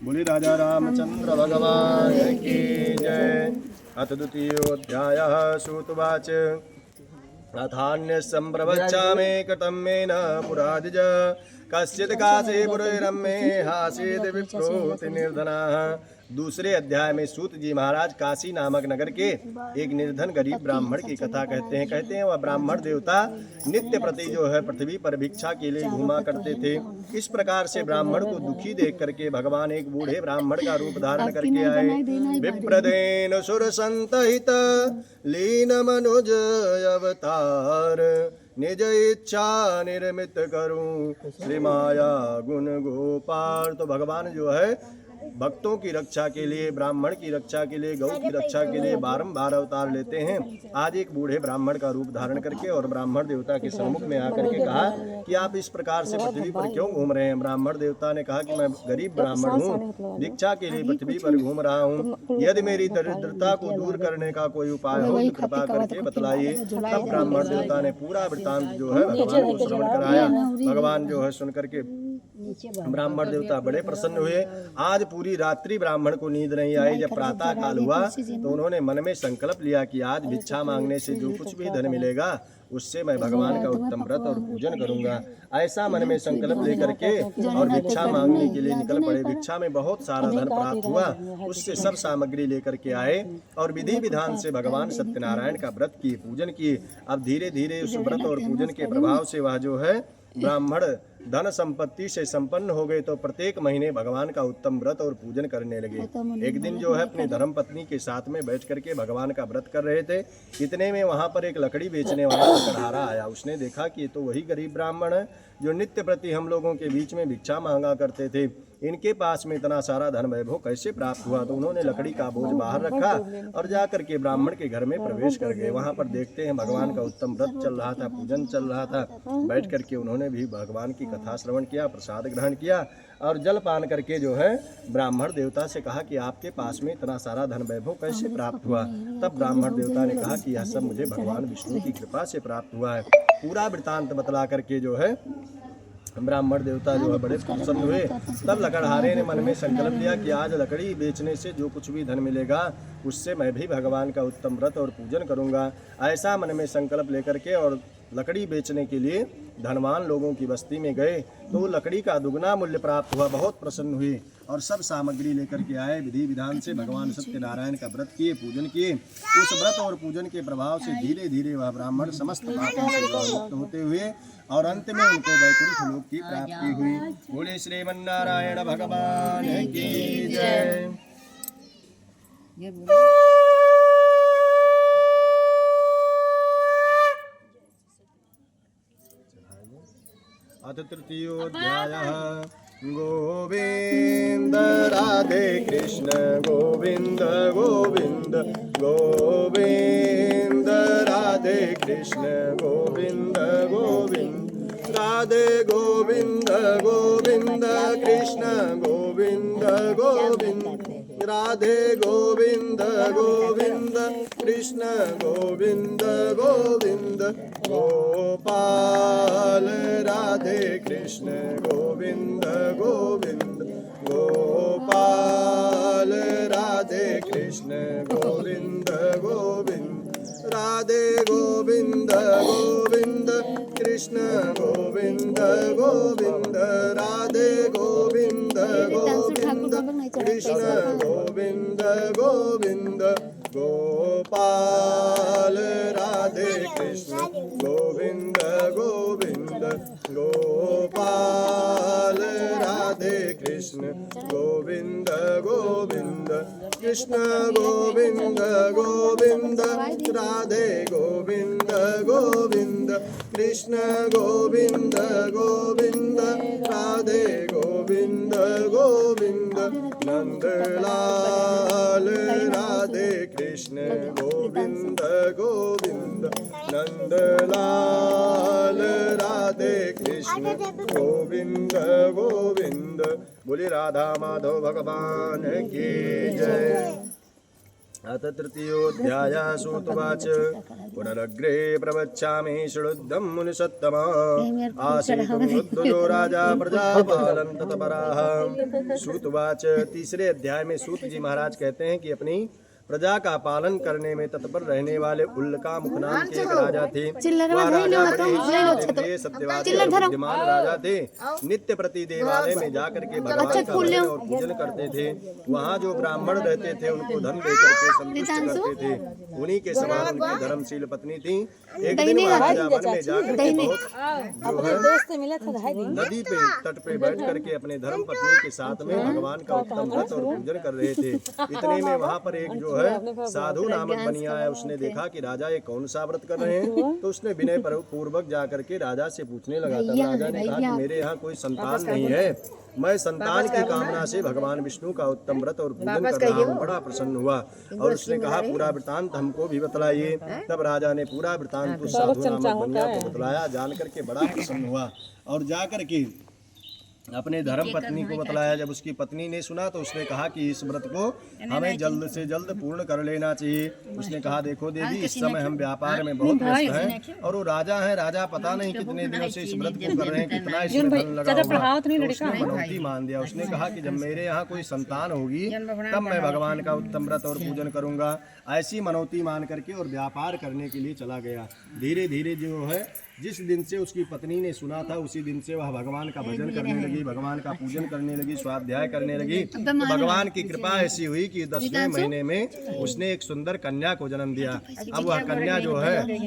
बोले राजा रामचंद्र भगवान की जय। अथ द्वितीयोऽध्यायः। सूतवाच अथान्य संप्रवच्यामि कृतं मे न पुरादिज कश्चित् काशीपुरे रम्ये हासीत् विप्रोति निर्धनः। दूसरे अध्याय में सूत जी महाराज काशी नामक नगर के एक निर्धन गरीब ब्राह्मण की कथा कहते हैं वह ब्राह्मण देवता नित्य प्रति जो है पृथ्वी पर भिक्षा के लिए घूमा करते थे। इस प्रकार से ब्राह्मण को दुखी देख करके भगवान एक बूढ़े ब्राह्मण का रूप धारण करके आए। विप्रदेन सुर संतहित लीन मनुज अवतार निज इच्छा निर्मित करूं श्री माया गुण गोपाल। तो भगवान जो है भक्तों की रक्षा के लिए, ब्राह्मण की रक्षा के लिए, गौ की रक्षा के लिए बारंबार अवतार लेते हैं। आज एक बूढ़े ब्राह्मण का रूप धारण करके और ब्राह्मण देवता के सम्मुख में आकर के कहा कि आप इस प्रकार से पृथ्वी पर क्यों घूम रहे हैं। ब्राह्मण देवता ने कहा कि मैं गरीब ब्राह्मण हूँ, भिक्षा के लिए पृथ्वी पर घूम रहा हूँ। यदि मेरी दरिद्रता को दूर करने का कोई उपाय हो तो कृपा करके बतलाइए। तब ब्राह्मण देवता ने पूरा वृत्तांत जो है भगवान को श्रवण कराया। भगवान जो है सुन करके ब्राह्मण देवता बड़े प्रसन्न हुए। आज पूरी रात्रि ब्राह्मण को नींद नहीं आई। जब प्रातः काल हुआ तो उन्होंने मन में संकल्प लिया कि आज भिक्षा मांगने से जो कुछ भी धन मिलेगा उससे मैं भगवान का उत्तम व्रत और पूजन करूंगा। ऐसा मन में संकल्प लेकर के और भिक्षा मांगने के लिए निकल पड़े। भिक्षा में बहुत सारा धन प्राप्त हुआ, उससे सब सामग्री लेकर के आए और विधि विधान से भगवान सत्यनारायण का व्रत किए, पूजन किए। अब धीरे धीरे उस व्रत और पूजन के प्रभाव से वह जो है ब्राह्मण धन संपत्ति से संपन्न हो गए। तो प्रत्येक महीने भगवान का उत्तम व्रत और पूजन करने लगे। एक दिन जो है अपने धर्म पत्नी के साथ में बैठ करके भगवान का व्रत कर रहे थे। इतने में वहां पर एक लकड़ी बेचने वाला लकड़हारा आया। उसने देखा कि ये तो वही गरीब ब्राह्मण है जो नित्य प्रति हम लोगों के बीच में भिक्षा मांगा करते थे। इनके पास में इतना सारा धन वैभव कैसे प्राप्त हुआ। तो उन्होंने लकड़ी का बोझ बाहर रखा और जाकर के ब्राह्मण के घर में प्रवेश कर गए। वहां पर देखते हैं भगवान का उत्तम व्रत चल रहा था, पूजन चल रहा था। बैठ करके उन्होंने भी भगवान की कथा श्रवण किया, प्रसाद ग्रहण किया और जल पान करके जो है ब्राह्मण देवता से कहा कि आपके पास में इतना सारा धन वैभव कैसे प्राप्त हुआ। तब ब्राह्मण देवता ने कहा कि यह सब मुझे भगवान विष्णु की कृपा से प्राप्त हुआ है। पूरा वृत्तांत बतला करके जो है ब्राह्मण देवता जो है बड़े प्रसन्न हुए। तब लकड़हारे ने मन में संकल्प लिया कि आज लकड़ी बेचने से जो कुछ भी धन मिलेगा उससे मैं भी भगवान का उत्तम व्रत और पूजन करूंगा। ऐसा मन में संकल्प लेकर के और लकड़ी बेचने के लिए धनवान लोगों की बस्ती में गए। तो लकड़ी का दुगना मूल्य प्राप्त हुआ। बहुत प्रसन्न हुए और सब सामग्री लेकर के आए। विधि विधान से भगवान सत्यनारायण का व्रत किए, पूजन किए। उस व्रत और पूजन के प्रभाव से धीरे धीरे वह ब्राह्मण समस्त पापों से मुक्त होते हुए और अंत में उनको वैकुंठ लोक की प्राप्ति हुई। बोले श्रीमन्नारायण भगवान की जय। अथ तृतीयोऽध्यायः। गोविंद राधे कृष्ण गोविंद गोविंद गोविंद राधे कृष्ण गोविंद गोविंद राधे गोविंद गोविंद कृष्ण गोविंद गोविंद राधे गोविंद गोविंद कृष्ण गोविंद गोविंद गोपाल राधे कृष्ण गोविंद गोविंद गोपाल राधे कृष्ण गोविंद गोविंद राधे गोविंद गोविंद कृष्ण गोविंद गोविंद राधे गोविंद गोविंद कृष्ण गोविंद गोविंद गोपाल राधे कृष्ण गोविंद गोविंद गोपाल राधे कृष्ण गोविंद गोविंद कृष्ण गोविंद गोविंद राधे गोविंद गोविंद कृष्ण गोविंद गोविंद राधे गोविंद गोविंद नंदलाल राधे कृष्ण गोविंद गोविंद नंदलाल राधे कृष्ण गोविंद गोविंद। बोली राधा माधव भगवान की जय। अथ तृतीयोऽध्यायः सूतवाच पुनरग्रे प्रवक्ष्यामि शृणुद्धं मुनिसत्तमा आसीतुं वृद्धो राजा प्रजापालं तत्पराः। सूतवाच तीसरे अध्याय में सूत जी महाराज कहते हैं कि अपनी प्रजा का पालन करने में तत्पर रहने वाले उल्का मुख नाम के एक राजा थे। वह राजा बड़े सत्यवादी और बुद्धिमान राजा थे। नित्य प्रति देवालय में जाकर के भगवान का भजन और पूजन करते थे। वहाँ जो ब्राह्मण रहते थे उनको धन देकर के संतुष्ट करते थे। उन्हीं के समान उनकी धर्मशील पत्नी थी। एक दिन वह राजा वन में जाकर के बहुत जो है नदी पे तट पे बैठ करके अपने धर्म पत्नी के साथ में भगवान का उत्तम व्रत और पूजन कर रहे थे। इतने में वहाँ पर एक जो है साधु नामक बनिया है, उसने देखा कि राजा ये कौन सा व्रत कर रहे हैं, तो उसने विनय पूर्वक जाकर के राजा से पूछने लगा। तब राजा ने कहा कि मेरे यहाँ कोई संतान नहीं है, मैं संतान की कामना से भगवान विष्णु का उत्तम व्रत और पूजन कर रहा हूँ। बड़ा प्रसन्न हुआ और उसने कहा पूरा वृतांत हमको भी बतलाइए। तब राजा ने पूरा वृतांत उस साधु नामक बनिया को बतलाया। जान करके बड़ा प्रसन्न हुआ और जा करके अपने धर्म पत्नी को बतलाया। जब उसकी पत्नी ने सुना तो उसने कहा कि इस व्रत को हमें जल्द से जल्द पूर्ण कर लेना चाहिए। उसने कहा देखो देवी, इस समय हम व्यापार में बहुत व्यस्त हैं और वो राजा है, राजा पता नहीं कितने दिनों से इस व्रत को कर रहे हैं, कितना इसमें धन लगा होगा। तो उसने मनौती मान दिया। उसने कहा कि जब मेरे यहाँ कोई संतान होगी तब मैं भगवान का उत्तम व्रत और पूजन करूंगा। ऐसी मनौती मान करके और व्यापार करने के लिए चला गया। धीरे धीरे जो है जिस दिन से उसकी पत्नी ने सुना था उसी दिन से वह भगवान का भजन करने लगी, भगवान का पूजन करने लगी, स्वाध्याय करने लगी। तो भगवान की कृपा ऐसी हुई कि 10वें महीने में उसने एक सुंदर कन्या को जन्म दिया। अब वह कन्या जो है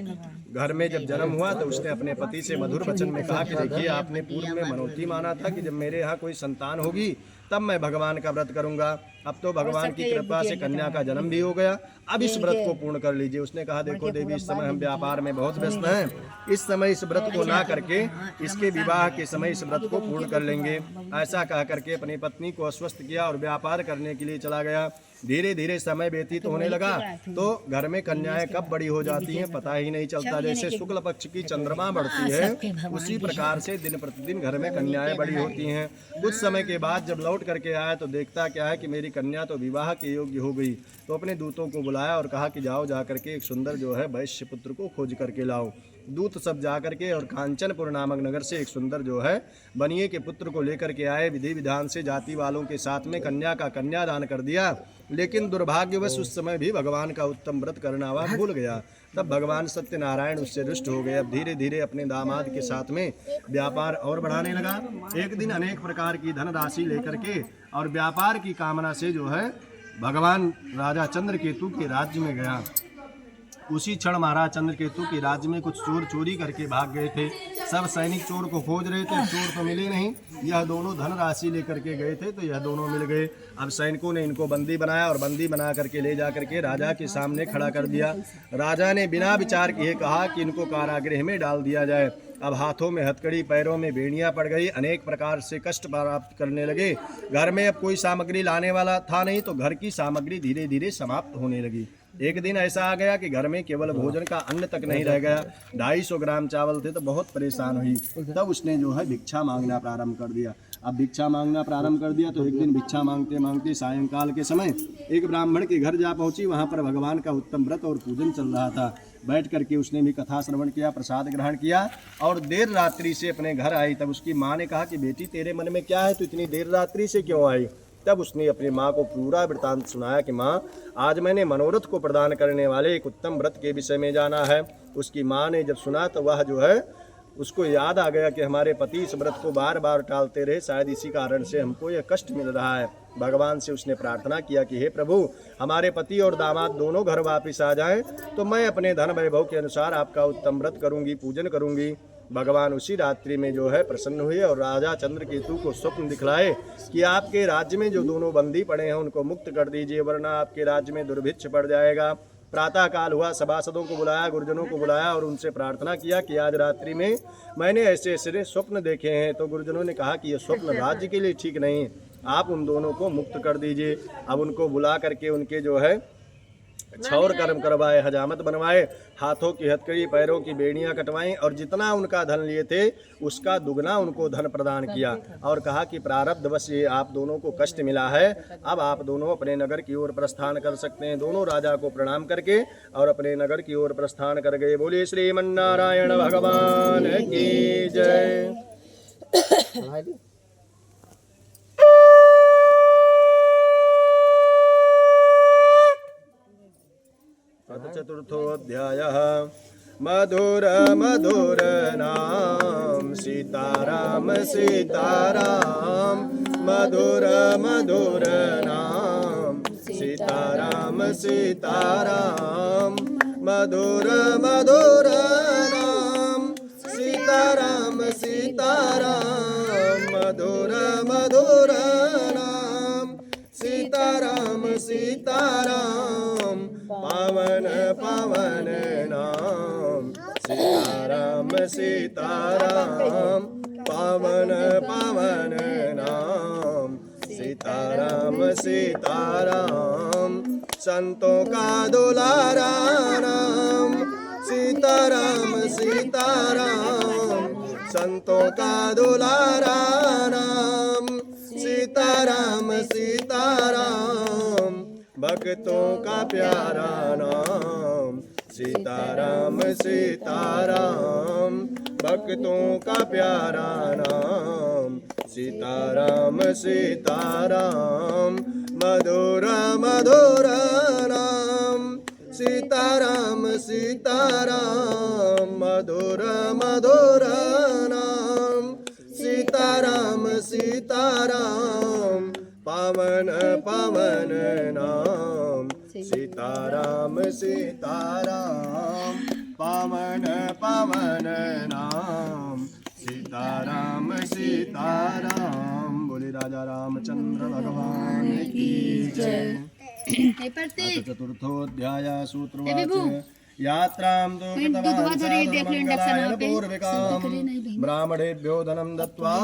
घर में जब जन्म हुआ तो उसने अपने पति से मधुर वचन में कहा कि देखिए, आपने पूर्व में मनौती माना था कि जब मेरे यहाँ कोई संतान होगी तब मैं भगवान का व्रत करूंगा। अब तो भगवान की कृपा से कन्या का जन्म भी हो गया, अब इस व्रत को पूर्ण कर लीजिए। उसने कहा देखो देवी, इस समय हम व्यापार में बहुत व्यस्त हैं, इस समय इस व्रत को ना करके इसके विवाह के समय इस व्रत को पूर्ण कर लेंगे। ऐसा कह करके अपनी पत्नी को आश्वस्त किया और व्यापार करने के लिए चला गया। धीरे धीरे समय व्यतीत होने लगा तो घर में कन्याएं कब बड़ी हो जाती हैं पता ही नहीं चलता। जैसे शुक्ल पक्ष की चंद्रमा बढ़ती है उसी प्रकार से दिन प्रतिदिन घर में कन्याएं बड़ी होती हैं। कुछ समय के बाद जब लौट करके आया तो देखता क्या है कि मेरी कन्या तो विवाह के योग्य हो गई। तो अपने दूतों को बुलाया और कहा कि जाओ जा करके एक सुंदर जो है वैश्य पुत्र को खोज करके लाओ। दूत सब जा करके और कांचनपुर नामक नगर से एक सुंदर जो है बनिए के पुत्र को लेकर के आए। विधि विधान से जाति वालों के साथ में कन्या का कन्यादान कर दिया। लेकिन दुर्भाग्यवश उस समय भी भगवान का उत्तम व्रत करना वह भूल गया। तब भगवान सत्यनारायण उससे रुष्ट हो गए। अब धीरे धीरे अपने दामाद के साथ में व्यापार और बढ़ाने लगा। एक दिन अनेक प्रकार की धनराशि लेकर के और व्यापार की कामना से जो है भगवान राजा चंद्रकेतु के राज्य में गया। उसी क्षण महाराज चंद्रकेतु के राज्य में कुछ चोर चोरी करके भाग गए थे। सब सैनिक चोर को खोज रहे थे, चोर तो मिले नहीं। यह दोनों धनराशि लेकर के गए थे तो यह दोनों मिल गए। अब सैनिकों ने इनको बंदी बनाया और बंदी बना करके ले जा करके राजा के सामने खड़ा कर दिया। राजा ने बिना विचार किए कहा कि इनको कारागृह में डाल दिया जाए। अब हाथों में हथकड़ी, पैरों में बेड़ियां पड़ गई, अनेक प्रकार से कष्ट प्राप्त करने लगे। घर में अब कोई सामग्री लाने वाला था नहीं तो घर की सामग्री धीरे धीरे समाप्त होने लगी। एक दिन ऐसा आ गया कि घर में केवल भोजन का अन्न तक नहीं रह गया। 250 ग्राम चावल थे तो बहुत परेशान हुई। तब उसने जो है भिक्षा मांगना प्रारंभ कर दिया। अब भिक्षा मांगना प्रारंभ कर दिया तो एक दिन भिक्षा मांगते मांगते सायंकाल के समय एक ब्राह्मण के घर जा पहुंची। वहां पर भगवान का उत्तम व्रत और पूजन चल रहा था। बैठ करके उसने भी कथा श्रवण किया, प्रसाद ग्रहण किया और देर रात्रि से अपने घर आई। तब उसकी माँ ने कहा कि बेटी तेरे मन में क्या है, तो इतनी देर रात्रि से क्यों आई। तब उसने अपनी माँ को पूरा वृतांत सुनाया कि माँ, आज मैंने मनोरथ को प्रदान करने वाले एक उत्तम व्रत के विषय में जाना है। उसकी माँ ने जब सुना तो वह जो है उसको याद आ गया कि हमारे पति इस व्रत को बार बार टालते रहे, शायद इसी कारण से हमको यह कष्ट मिल रहा है। भगवान से उसने प्रार्थना किया कि हे प्रभु, हमारे पति और दामाद दोनों घर वापस आ जाएं तो मैं अपने धन वैभव के अनुसार आपका उत्तम व्रत करूंगी, पूजन करूंगी। भगवान उसी रात्रि में जो है प्रसन्न हुए और राजा चंद्रकेतु को स्वप्न दिखलाए कि आपके राज्य में जो दोनों बंदी पड़े हैं उनको मुक्त कर दीजिए, वरना आपके राज्य में दुर्भिक्ष पड़ जाएगा। प्रातः काल हुआ, सभासदों को बुलाया, गुरुजनों को बुलाया और उनसे प्रार्थना किया कि आज रात्रि में मैंने ऐसे ऐसे स्वप्न देखे हैं। तो गुरुजनों ने कहा कि यह स्वप्न राज्य के लिए ठीक नहीं, आप उन दोनों को मुक्त कर दीजिए। अब उनको बुला करके उनके जो है क्षौर कर्म करवाए, हजामत बनवाए, हाथों की हथकड़ी, पैरों की बेड़ियां कटवाई और जितना उनका धन लिए थे उसका दुगना उनको धन प्रदान किया और कहा कि प्रारब्धवश ये आप दोनों को कष्ट मिला है, अब आप दोनों अपने नगर की ओर प्रस्थान कर सकते हैं। दोनों राजा को प्रणाम करके और अपने नगर की ओर प्रस्थान कर गए। बोलिए श्रीमन्नारायण भगवान की जय। चतुर्थोऽध्यायः मधुर मधुर नाम सीताराम सीताराम, मधुर मधुर नाम सीताराम सीताराम, मधुर मधुर नाम सीताराम सीताराम, मधुर मधुर नाम सीताराम सीताराम, पावन पावन नाम सीताराम सीताराम, पावन पावन नाम सीताराम सीताराम, संतों का दुलारा नाम सीताराम सीताराम, संतों का दुलारा नाम सीताराम सीताराम, भक्तों का प्यारा नाम सीताराम सीताराम, भक्तों का प्यारा नाम सीताराम सीताराम, मधुर मधुर नाम सीताराम सीताराम, मधुर मधुर नाम सीताराम सीताराम, पावन पावन नाम सीताराम सीताराम, पावन पावन नाम सीताराम सीताराम। बोले राजा रामचंद्र भगवान की जय। चतुर्थोऽध्याय सूत्रवाच यात्रां तु कृतवान् साधुमङ्गलाय पूर्विकां, ब्राह्मणेभ्यो धनं दत्त्वा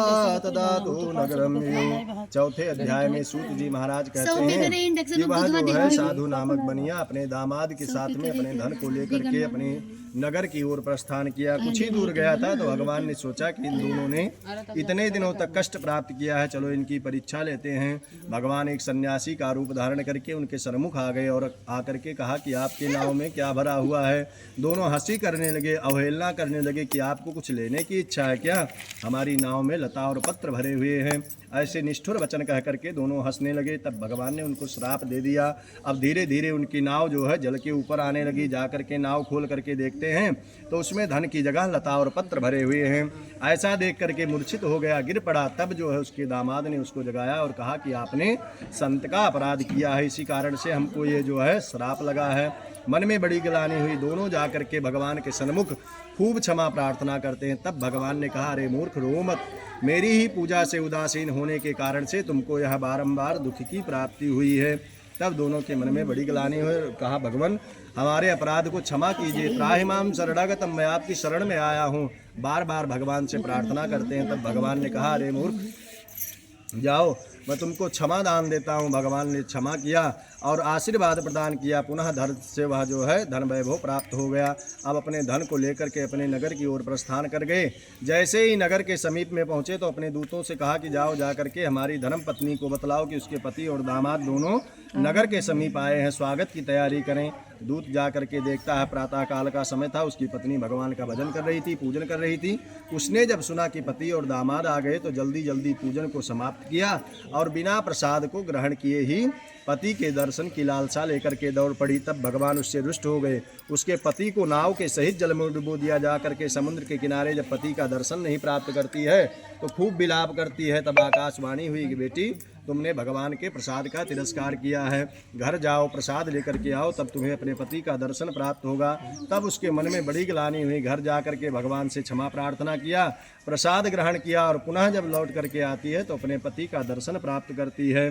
तदातु नगरं ययौ। चौथे अध्याय में सूत जी महाराज कहते हैं कि वह जो है साधु नामक बनिया अपने दामाद के साथ में अपने धन को लेकर के अपने नगर की ओर प्रस्थान किया। कुछ ही दूर गया था तो भगवान ने सोचा कि इन दोनों ने इतने दिनों तक कष्ट प्राप्त किया है, चलो इनकी परीक्षा लेते हैं। भगवान एक सन्यासी का रूप धारण करके उनके सम्मुख आ गए और आकर के कहा कि आपके नाव में क्या भरा हुआ है। दोनों हंसी करने लगे, अवहेलना करने लगे कि आपको कुछ लेने की इच्छा है क्या? हमारी नाव में लता और पत्र भरे हुए हैं। ऐसे निष्ठुर वचन कह करके दोनों हंसने लगे। तब भगवान ने उनको श्राप दे दिया। अब धीरे धीरे उनकी नाव जो है जल के ऊपर आने लगी। जा करके नाव खोल करके देखते हैं तो उसमें धन की जगह लता और पत्र भरे हुए हैं। ऐसा देख करके मूर्छित हो गया, गिर पड़ा। तब जो है उसके दामाद ने उसको जगाया और कहा कि आपने संत का अपराध किया है, इसी कारण से हमको ये जो है श्राप लगा है। मन में बड़ी गिलानी हुई। दोनों जा करके भगवान के सन्मुख खूब क्षमा प्रार्थना करते हैं। तब भगवान ने कहा, अरे मूर्ख रो मत, मेरी ही पूजा से उदासीन होने के कारण से तुमको यह बारंबार दुख की प्राप्ति हुई है। तब दोनों के मन में बड़ी गिलानी हुई। कहा, भगवान हमारे अपराध को क्षमा कीजिए। त्राहिमाम शरणागतम, मैं आपकी शरण में आया हूँ। बार बार भगवान से प्रार्थना करते हैं। तब भगवान ने कहा, अरे मूर्ख जाओ, मैं तुमको क्षमा दान देता हूँ। भगवान ने क्षमा किया और आशीर्वाद प्रदान किया। पुनः धन से वह जो है धन वैभव प्राप्त हो गया। अब अपने धन को लेकर के अपने नगर की ओर प्रस्थान कर गए। जैसे ही नगर के समीप में पहुँचे तो अपने दूतों से कहा कि जाओ जा करके हमारी धर्म पत्नी को बतलाओ कि उसके पति और दामाद दोनों नगर के समीप आए हैं, स्वागत की तैयारी करें। दूत जा करके देखता है प्रातः काल का समय था। उसकी पत्नी भगवान का भजन कर रही थी, पूजन कर रही थी। उसने जब सुना कि पति और दामाद आ गए तो जल्दी जल्दी पूजन को समाप्त किया और बिना प्रसाद को ग्रहण किए ही पति के दर्शन की लालसा लेकर के दौड़ पड़ी। तब भगवान उससे रुष्ट हो गए। उसके पति को नाव के सहित जल में डुबो दिया। जा करके समुद्र के किनारे जब पति का दर्शन नहीं प्राप्त करती है तो खूब विलाप करती है। तब आकाशवाणी हुई कि बेटी, तुमने भगवान के प्रसाद का तिरस्कार किया है, घर जाओ प्रसाद लेकर के आओ, तब तुम्हें अपने पति का दर्शन प्राप्त होगा। तब उसके मन में बड़ी गिलानी हुई। घर जा करके भगवान से क्षमा प्रार्थना किया, प्रसाद ग्रहण किया और पुनः जब लौट करके आती है तो अपने पति का दर्शन प्राप्त करती है।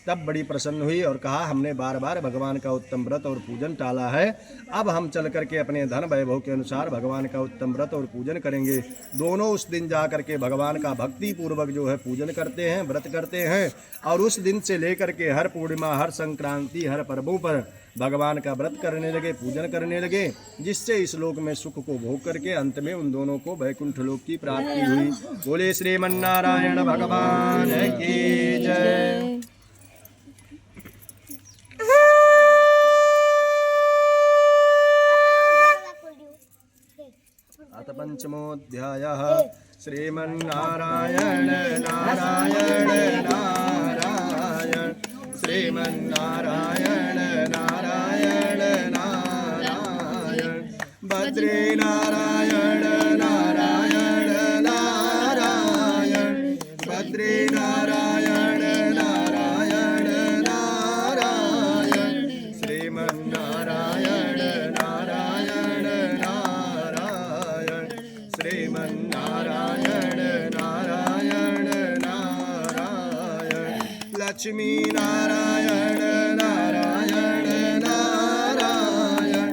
तब बड़ी प्रसन्न हुई और कहा, हमने बार बार भगवान का उत्तम व्रत और पूजन टाला है, अब हम चल करके अपने धन वैभव के अनुसार भगवान का उत्तम व्रत और पूजन करेंगे। दोनों उस दिन जा करके भगवान का भक्ति पूर्वक जो है पूजन करते हैं, व्रत करते हैं, और उस दिन से लेकर के हर पूर्णिमा, हर संक्रांति, हर पर्वों पर भगवान का व्रत करने लगे, पूजन करने लगे, जिससे इस लोक में सुख को भोग करके अंत में उन दोनों को वैकुंठ लोक की प्राप्ति हुई। बोले श्रीमन्नारायण भगवान की जय। अथ पंचमोऽध्यायः। श्रीमन्नारायण नारायण नारायण, श्रीमन्नारायण नारायण नारायण, बद्री नारायण नारायण नारायण, बद्री नारायण नारायण नारायण, श्रीमन्नारायण नारायण नारायण, श्रीमन्नारायण नारायण नारायण, लक्ष्मी नारायण नारायण नारायण,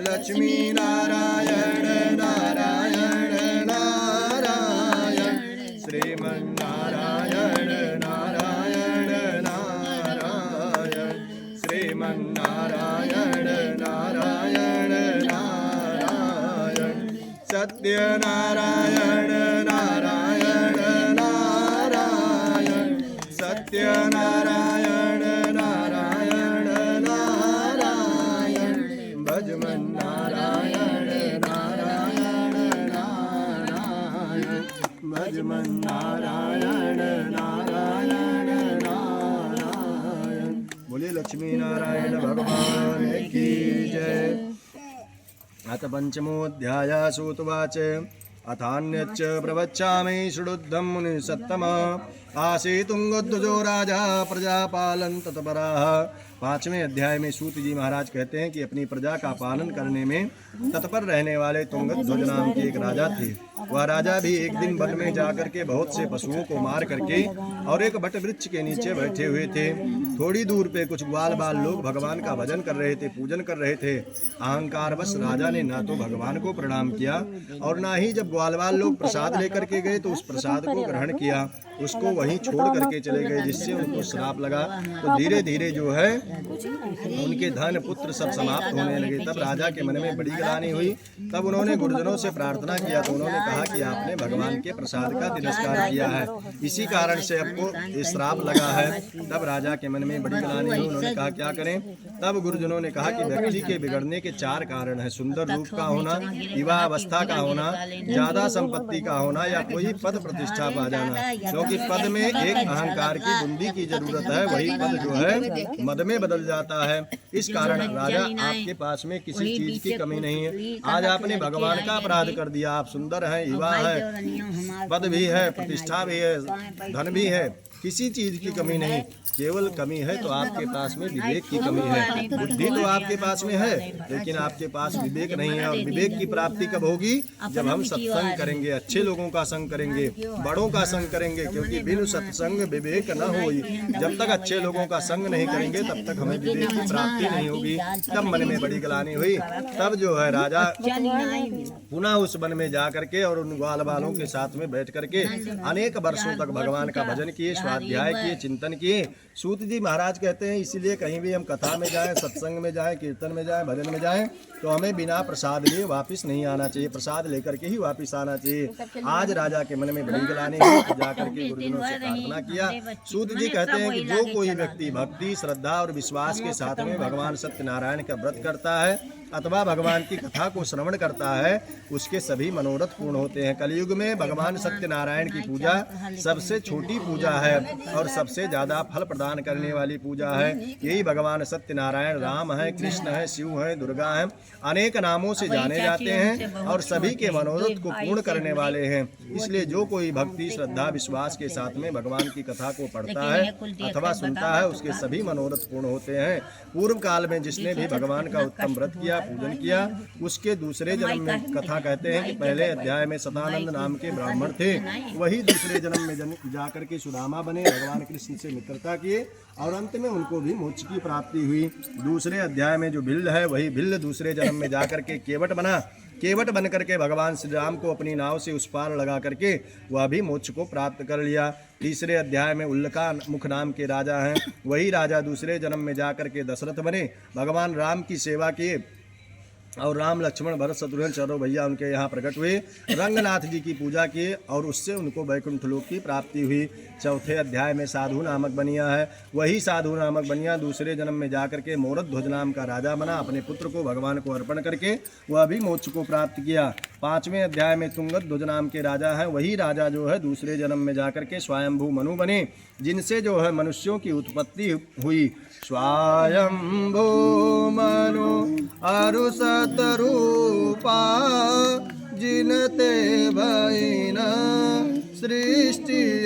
लक्ष्मी नारायण नारायण नारायण, श्रीमन्नारायण नारायण नारायण, श्रीमन्नारायण नारायण नारायण, सत्यनारायण नारायण नारायण, सत्यनारायण नारायण नारायण, भजमन्नारायण नारायण नारायण, भजमन्नारायण नारायण नारायण। बोलिए लक्ष्मी नारायण भगवान की जय। अथ पंचमोऽध्यायः। सूतवाच अथान्यच्च प्रवच्यामि शृणुद्धं मुनिसत्तमः, आसीतुंगध्वजो राजा प्रजापालन तत्परः। 5वें अध्याय में सूत जी महाराज कहते हैं कि अपनी प्रजा का पालन करने में तत्पर रहने वाले तुंगध्वज नाम के एक राजा थे। वह राजा भी एक दिन वन में जाकर के बहुत से पशुओं को मार करके और एक बट वृक्ष के नीचे बैठे हुए थे। थोड़ी दूर पे कुछ ग्वाल बाल लोग भगवान का भजन कर रहे थे, पूजन कर रहे थे। अहंकारवश राजा ने ना तो भगवान को प्रणाम किया और ना ही जब ग्वाल बाल लोग प्रसाद लेकर के गए तो उस प्रसाद को ग्रहण किया, उसको वहीं छोड़ करके चले गए, जिससे उनको श्राप लगा। तो धीरे धीरे जो है उनके धन पुत्र सब समाप्त होने लगे। तब राजा के मन में बड़ी ग्लानि हुई। तब उन्होंने गुरुजनों से प्रार्थना किया तो उन्होंने कहा कि आपने भगवान के प्रसाद का तिरस्कार किया है, इसी कारण से आपको ये श्राप लगा है। तब राजा के मन में बड़ी ग्लानि हुई। उन्होंने कहा क्या करें। तब गुरुजनों ने कहा कि व्यक्ति के बिगड़ने के 4 कारण हैं: सुंदर रूप का होना, युवा अवस्था का होना, ज्यादा संपत्ति का होना, या कोई पद प्रतिष्ठा पा जाना। क्योंकि पद में एक अहंकार की बुंदी की जरूरत है, वही पद जो है मद में बदल जाता है। इस कारण राजा आपके पास में किसी चीज की कमी नहीं है। आज आपने भगवान का अपराध कर दिया। आप सुंदर हैं, युवा है, पद भी है, प्रतिष्ठा भी है, धन भी है, किसी चीज की कमी नहीं। केवल कमी है तो आपके पास में विवेक की कमी है। बुद्धि तो आपके पास में है लेकिन आपके पास विवेक नहीं है। और विवेक की प्राप्ति कब होगी? जब हम सत्संग करेंगे, अच्छे लोगों का संग करेंगे, बड़ों का संग करेंगे। क्योंकि बिनु सत्संग विवेक न होई। जब तक अच्छे लोगों का संग नहीं करेंगे तब तक हमें विवेक की प्राप्ति नहीं होगी। तब मन में बड़ी ग्लानि हुई। तब जो है राजा पुनः उस वन में जा करके और उन ग्वाल बालों के साथ में बैठ करके अनेक वर्षों तक भगवान का भजन किए, स्वाध्याय किए, चिंतन किए। सूत जी महाराज कहते हैं इसीलिए कहीं भी हम कथा में जाएं, सत्संग में जाएं, कीर्तन में जाएं, भजन में जाएं तो हमें बिना प्रसाद लिए वापस नहीं आना चाहिए, प्रसाद लेकर के ही वापस आना चाहिए। आज राजा के मन में बड़ी ग्लानि हुई तो जाकर के गुरुजनों से प्रार्थना किया। सूत जी कहते हैं कि जो कोई व्यक्ति भक्ति, श्रद्धा और विश्वास के साथ में भगवान सत्यनारायण का व्रत करता है अथवा भगवान की कथा को श्रवण करता है उसके सभी मनोरथ पूर्ण होते हैं। कलयुग में भगवान सत्यनारायण की पूजा सबसे छोटी पूजा है और सबसे ज्यादा फल प्रदान करने वाली पूजा है। यही भगवान सत्यनारायण राम है, कृष्ण है, शिव है, दुर्गा है, अनेक नामों से जाने जाते हैं और सभी के मनोरथ को पूर्ण करने वाले हैं। इसलिए जो कोई भक्ति, श्रद्धा, विश्वास के साथ में भगवान की कथा को पढ़ता है अथवा सुनता है उसके सभी मनोरथ पूर्ण होते हैं। पूर्व काल में जिसने भी भगवान का उत्तम व्रत किया किया, पूजन किया। उसके दूसरे जन्म में कथा कहते हैं कि पहले अध्याय में सतानंद नाम के ब्राह्मण थे, वही दूसरे जन्म में जाकर के सुदामा बने, भगवान कृष्ण से मित्रता किए और अंत में उनको भी मोक्ष की प्राप्ति हुई। दूसरे अध्याय में जो भिल्ल है, वही भिल्ल दूसरे जन्म में जाकर के केवट बना, केवट बन करके भगवान श्री राम को अपनी नाव से उस पार लगा करके वह भी मोक्ष को प्राप्त कर लिया। तीसरे अध्याय में उल्लका मुख नाम के राजा हैं, वही राजा दूसरे जन्म में जाकर के दशरथ बने, भगवान राम की सेवा किए और राम लक्ष्मण भरत शत्रुघ्न चारों भैया उनके यहाँ प्रकट हुए, रंगनाथ जी की पूजा किए और उससे उनको वैकुंठ लोक की प्राप्ति हुई। चौथे अध्याय में साधु नामक बनिया है, वही साधु नामक बनिया दूसरे जन्म में जाकर के मोरध्वज नाम का राजा बना, अपने पुत्र को भगवान को अर्पण करके वह भी मोक्ष को प्राप्त किया। पांचवें अध्याय में तुंगध्वज नाम के राजा हैं, वही राजा जो है दूसरे जन्म में जाकर के स्वयंभू मनु बने, जिनसे जो है मनुष्यों की उत्पत्ति हुई। स्वयंभू मनु अरु सतरूपा जिनते भैन सृष्टि